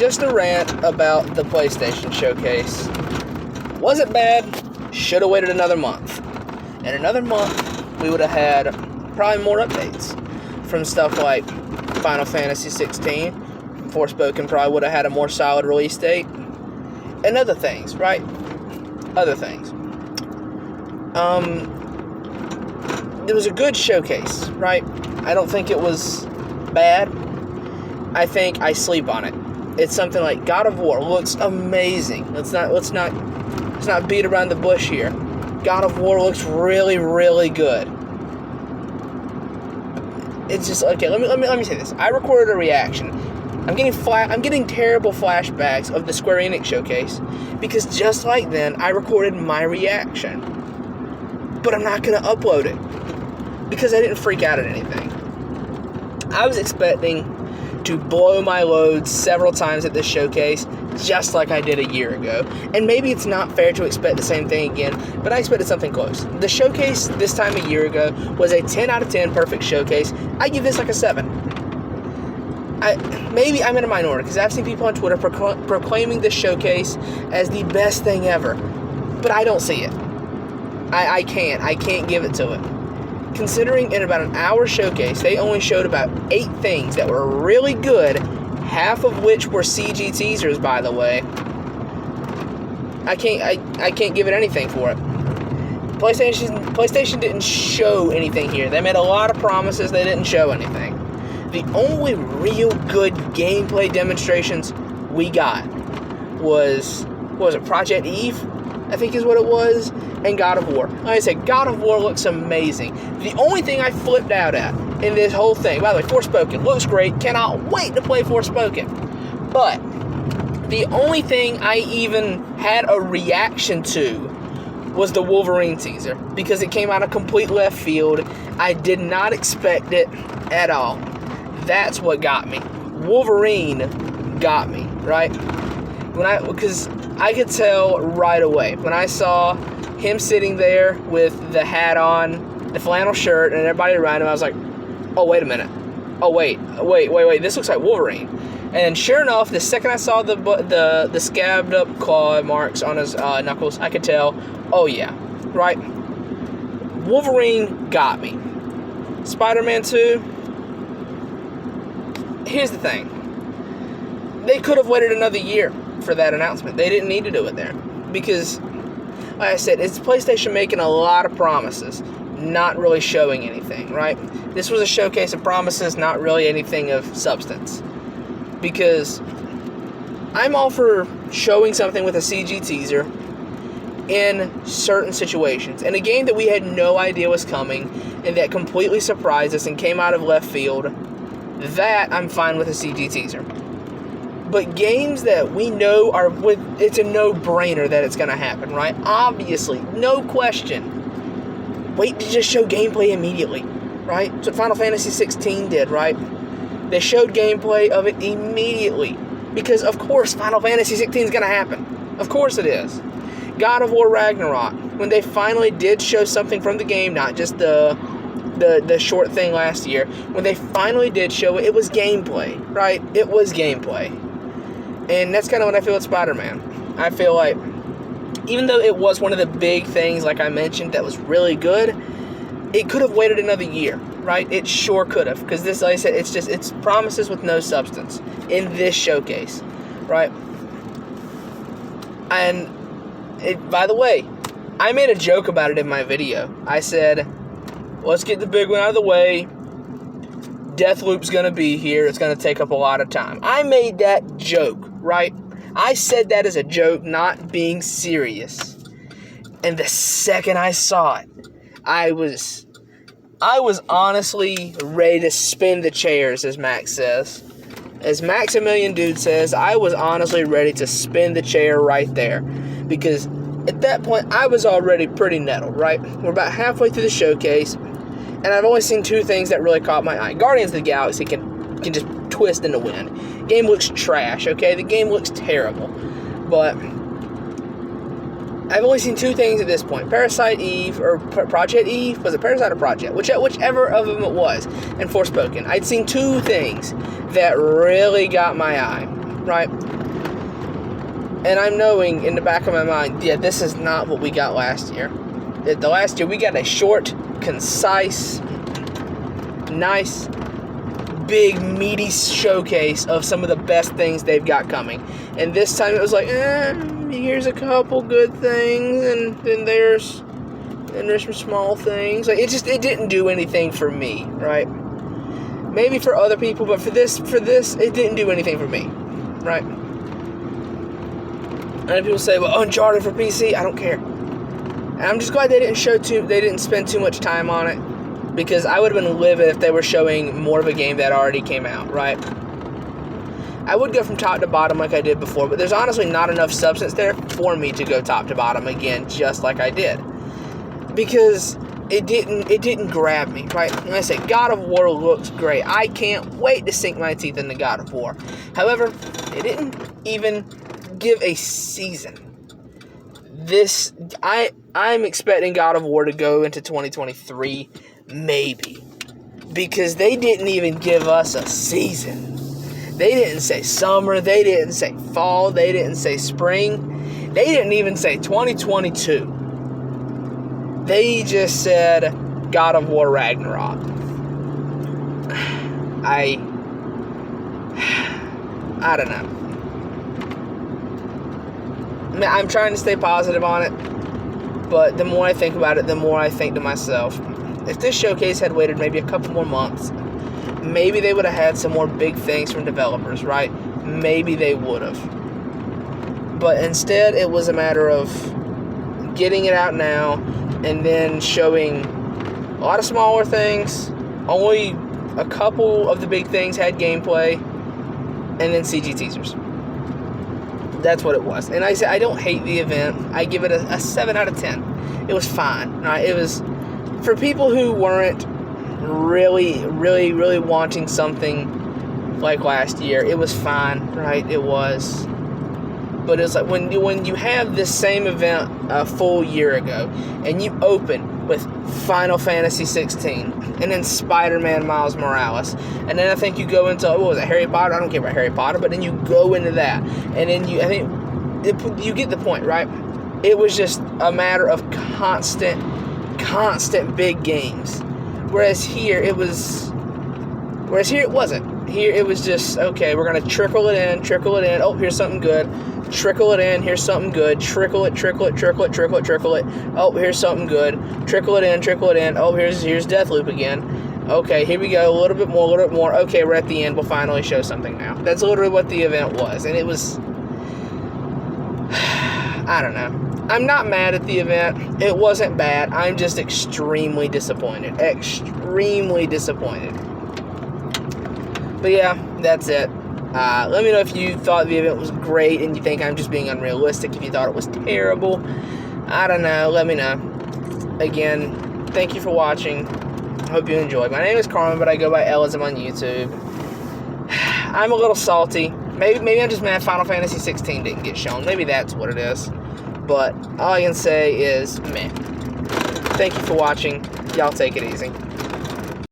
just a rant about the PlayStation Showcase. Wasn't bad, should have waited another month. In another month, we would have had probably more updates from stuff like Final Fantasy 16. Forspoken probably would have had a more solid release date. And other things, right? Other things. It was a good showcase, right? I don't think it was bad. I think I sleep on it. It's something like God of War looks amazing. Let's not beat around the bush here. God of War looks really, really good. It's just okay. Let me say this. I recorded a reaction. I'm getting terrible flashbacks of the Square Enix showcase because just like then, I recorded my reaction, but I'm not gonna upload it because I didn't freak out at anything. I was expecting to blow my load several times at this showcase, just like I did a year ago. And maybe it's not fair to expect the same thing again, but I expected something close. The showcase this time a year ago was a 10 out of 10 perfect showcase. I give this like a 7. Maybe I'm in a minority, because I've seen people on Twitter proclaiming this showcase as the best thing ever. But I don't see it. I can't give it to it. Considering in about an hour showcase, they only showed about 8 things that were really good, half of which were CG teasers, by the way. I can't give it anything for it. PlayStation didn't show anything here. They made a lot of promises, they didn't show anything. The only real good gameplay demonstrations we got was it, Project Eve? I think is what it was, and God of War. Like I said, God of War looks amazing. The only thing I flipped out at in this whole thing, by the way, Forspoken looks great, cannot wait to play Forspoken. But the only thing I even had a reaction to was the Wolverine teaser, because it came out of complete left field. I did not expect it at all. That's what got me. Wolverine got me, right? Because I could tell right away when I saw him sitting there with the hat on, the flannel shirt, and everybody around him. I was like, oh, wait a minute. Oh, wait. This looks like Wolverine. And sure enough, the second I saw the scabbed up claw marks on his knuckles, I could tell, oh yeah, right? Wolverine got me. Spider-Man 2, here's the thing. They could have waited another year for that announcement. They didn't need to do it there. Because, like I said, it's PlayStation making a lot of promises, not really showing anything, right? This was a showcase of promises, not really anything of substance. Because I'm all for showing something with a CG teaser in certain situations. And a game that we had no idea was coming and that completely surprised us and came out of left field, that I'm fine with a CG teaser. But games that we know it's a no-brainer that it's going to happen, right? Obviously, no question. Wait to just show gameplay immediately, right? That's what Final Fantasy 16 did, right? They showed gameplay of it immediately. Because, of course, Final Fantasy 16 is going to happen. Of course it is. God of War Ragnarok, when they finally did show something from the game, not just the short thing last year, when they finally did show it, it was gameplay, right? It was gameplay. And that's kind of what I feel with Spider-Man. I feel like, even though it was one of the big things, like I mentioned, that was really good, it could have waited another year, right? It sure could have. Because this, like I said, it's promises with no substance in this showcase, right? And, by the way, I made a joke about it in my video. I said, let's get the big one out of the way. Deathloop's going to be here. It's going to take up a lot of time. I made that joke, right? I said that as a joke, not being serious. And the second I saw it, I was honestly ready to spin the chairs, as Max says. As Maximilian Dude says, I was honestly ready to spin the chair right there. Because at that point, I was already pretty nettled, right? We're about halfway through the showcase. And I've only seen 2 things that really caught my eye. Guardians of the Galaxy can just twist in the wind. Game looks trash, okay? The game looks terrible. But I've only seen 2 things at this point. Parasite Eve, or Project Eve? Was it Parasite or Project? Whichever of them it was. And Forspoken. I'd seen 2 things that really got my eye. right? And I'm knowing in the back of my mind, yeah, this is not what we got last year. The last year, we got a short, concise, nice, big, meaty showcase of some of the best things they've got coming. And this time it was like, here's a couple good things, and then there's some small things. Like, it didn't do anything for me, right? Maybe for other people, but for this, it didn't do anything for me, right? And people say, well, Uncharted for PC, I don't care. And I'm just glad they didn't spend too much time on it, because I would have been livid if they were showing more of a game that already came out, right? I would go from top to bottom like I did before, but there's honestly not enough substance there for me to go top to bottom again, just like I did. Because it didn't grab me, right? Like I say, God of War looks great. I can't wait to sink my teeth into God of War. However, it didn't even give a season. I'm expecting God of War to go into 2023, maybe, because they didn't even give us a season. They didn't say summer, they didn't say fall, they didn't say spring, they didn't even say 2022. They just said God of War Ragnarok. I don't know. I'm trying to stay positive on it, but the more I think about it, the more I think to myself, if this showcase had waited maybe a couple more months, maybe they would have had some more big things from developers, right? Maybe they would have. But instead, it was a matter of getting it out now and then showing a lot of smaller things. Only a couple of the big things had gameplay, and then CG teasers. That's what it was. And I say I don't hate the event. I give it a 7 out of 10. It was fine. Right? It was for people who weren't really wanting something like last year. It was fine, right? It was. But it's like when you have this same event a full year ago, and you open with Final Fantasy 16, and then Spider-Man Miles Morales, and then I think you go into, what was it, Harry Potter? I don't care about Harry Potter, but then you go into that, and then you get the point, right? It was just a matter of constant big games, whereas here it wasn't. Here it was just, okay, we're going to trickle it in, oh, here's something good, trickle it in, here's something good, trickle it, oh, here's something good, trickle it in, oh, here's Deathloop again, okay, here we go, a little bit more, okay, we're at the end, we'll finally show something now. That's literally what the event was, and it was, I don't know. I'm not mad at the event, it wasn't bad, I'm just extremely disappointed. But yeah, that's it. Let me know if you thought the event was great and you think I'm just being unrealistic, if you thought it was terrible. I don't know. Let me know. Again, thank you for watching. I hope you enjoyed. My name is Carmen, but I go by Ellism on YouTube. I'm a little salty. Maybe I'm just mad Final Fantasy 16 didn't get shown. Maybe that's what it is. But all I can say is, meh. Thank you for watching. Y'all take it easy.